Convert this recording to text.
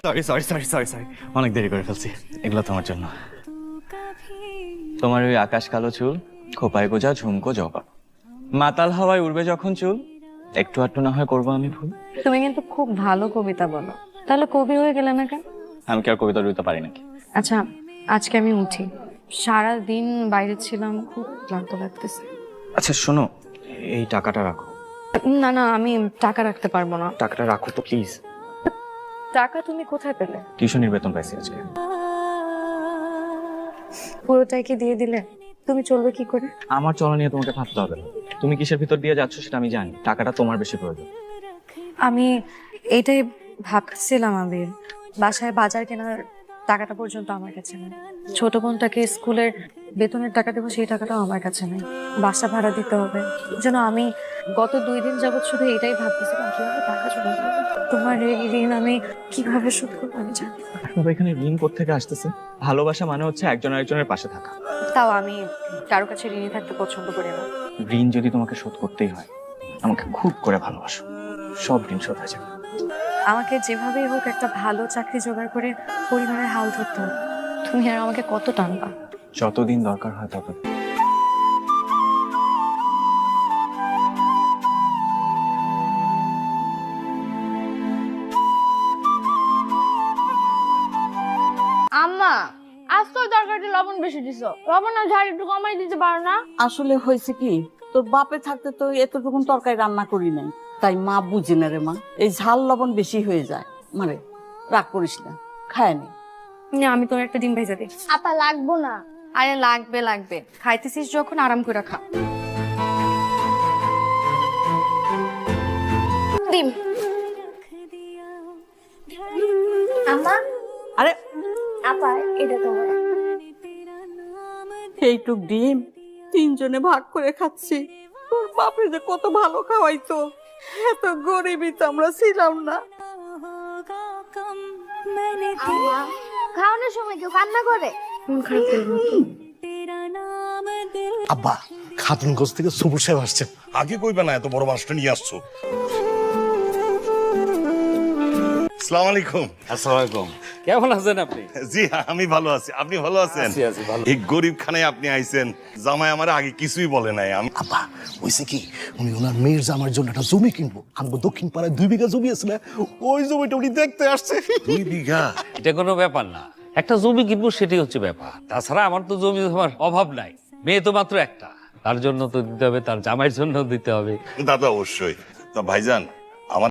Sorry sorry sorry sorry sorry, অনেক দেরি করে ফেলছি। এগুলো তোমার জন্য। তোমার ওই আকাশ কালো চুল, খোপায় গোজা ঝুমকো জবা, মাতাল হাওয়ায় উড়বে যখন চুল, একটু আধটু না হয় করবো আমি ভুল। তুমি কিন্তু খুব ভালো কবিতা বলো, তাহলে কবি হয়ে গেলে না কেন? আমি কি আর কবিতা লিখতে পারি নাকি? আচ্ছা, আজকে আমি উঠি, সারা দিন বাইরে ছিলাম, খুব ক্লান্ত লাগতেছে। আচ্ছা শোনো, এই টাকাটা রাখো। না না, আমি টাকা রাখতে পারবো না। টাকাটা রাখো তো প্লিজ। টাকা তুমি কোথায় পেলে? টিউশনির বেতন পাইছি আজকে। পুরোটাই কি দিয়ে দিলে? তুমি চলবে কি করে? আমার চলা নিয়ে তোমাকে ভাবতে হবে না। তুমি কিসের ভিতর দিয়ে যাচ্ছ সেটা আমি জানি। টাকাটা তোমার বেশি প্রয়োজন। আমি এটাই ভাবছিলাম, আবির, বাসায় বাজার কেনার টাকাটা পর্যন্ত আমার কাছে নেই। ছোট বোনটাকে স্কুলের বেতনের টাকা দেবো, সেই টাকাটাও আমার কাছে নেই। বাসা ভাড়া দিতে হবে। যেন আমি গত 2 দিন যাবৎ শুধু এটাই ভাবতেছিলাম, কিভাবে টাকা জোগাড় করবো। তোমার এই ঋণ আমি কিভাবে শোধ করবো আমি জানি না। তবে এখানে ঋণ কোত্থেকে আসতেছে? ভালোবাসা মানে হচ্ছে একজন আরেকজনের পাশে থাকা। তাও আমি কারো কাছে ঋণী থাকতে পছন্দ করি না। ঋণ যদি তোমাকে শোধ করতেই হয়, আমাকে খুব করে ভালোবাসো, সব ঋণ শোধ হয়ে যাবে। আমাকে যেভাবেই হোক একটা ভালো চাকরি জোগাড় করে পরিবারের হাল ধরতে হবে। তুমি আর আমাকে কত টানবা? যতদিন দরকার হয় ততদিন। আম্মা, আজ তোর তরকারিতে লবণ বেশি দিছো, লবণ আর ঝাল একটু কমাই দিতে পারো না? আসলে হয়েছে কি, তোর বাপে থাকতে তো এতটুকুন তরকারি রান্না করি নাই, তাই মা বুঝি না রে মা, এই ঝাল লবণ বেশি হয়ে যায়। মারে রাগ করিস না, খায় নি। না, আমি তোর একটা ডিম ভেজে দিই। আপা লাগবো না। আরে লাগবে লাগবে, খাইতেছিস যখন আরাম করে খা। ডিম। আম্মা, আরে আপা এটা তোমার। এইটুক ডিম 3 জনে ভাগ করে খাচ্ছি। তোর বাপে যে কত ভালো খাওয়াইতো, এত গরিবই তো আমরা ছিলাম না। আম্মা, খাওয়ানোর সময় কেউ কান্না করে? মন খারাপ করবো। আব্বা, খাতুনগঞ্জ থেকে সুপুর সাহেব আসছেন। আগে কইবে না এত বড় মাছটা নিয়ে আসছো। আসসালামু আলাইকুম। আসসালামু আলাইকুম। কেমন আছেন আপনি? জি আমি ভালো আছি, আপনি ভালো আছেন? আছি, ভালো। এই গরিব খানায় আপনি আইছেন, জামাই আমার আগে কিছুই বলে নাই। আমি আব্বা হইছে কি, উনি ওনার মেয়ের জামার জন্য একটা জমি কিনবো। আমাকে দক্ষিণ পাড়ায় 2 বিঘা জমি আছে না, ওই জমিটা উনি দেখতে আসছে। 2 বিঘা? এটা কোনো ব্যাপার না, একটা জমি কিনবো সেটাই হচ্ছে ব্যাপার। তাছাড়া আমার তো জমি তোমার অভাব নাই, মেয়ে তো মাত্র একটা, তার জন্য তো দিতে হবে, তার জামাইয়ের জন্য দিতে হবে। তা তো অবশ্যই। তা ভাইজান, আমার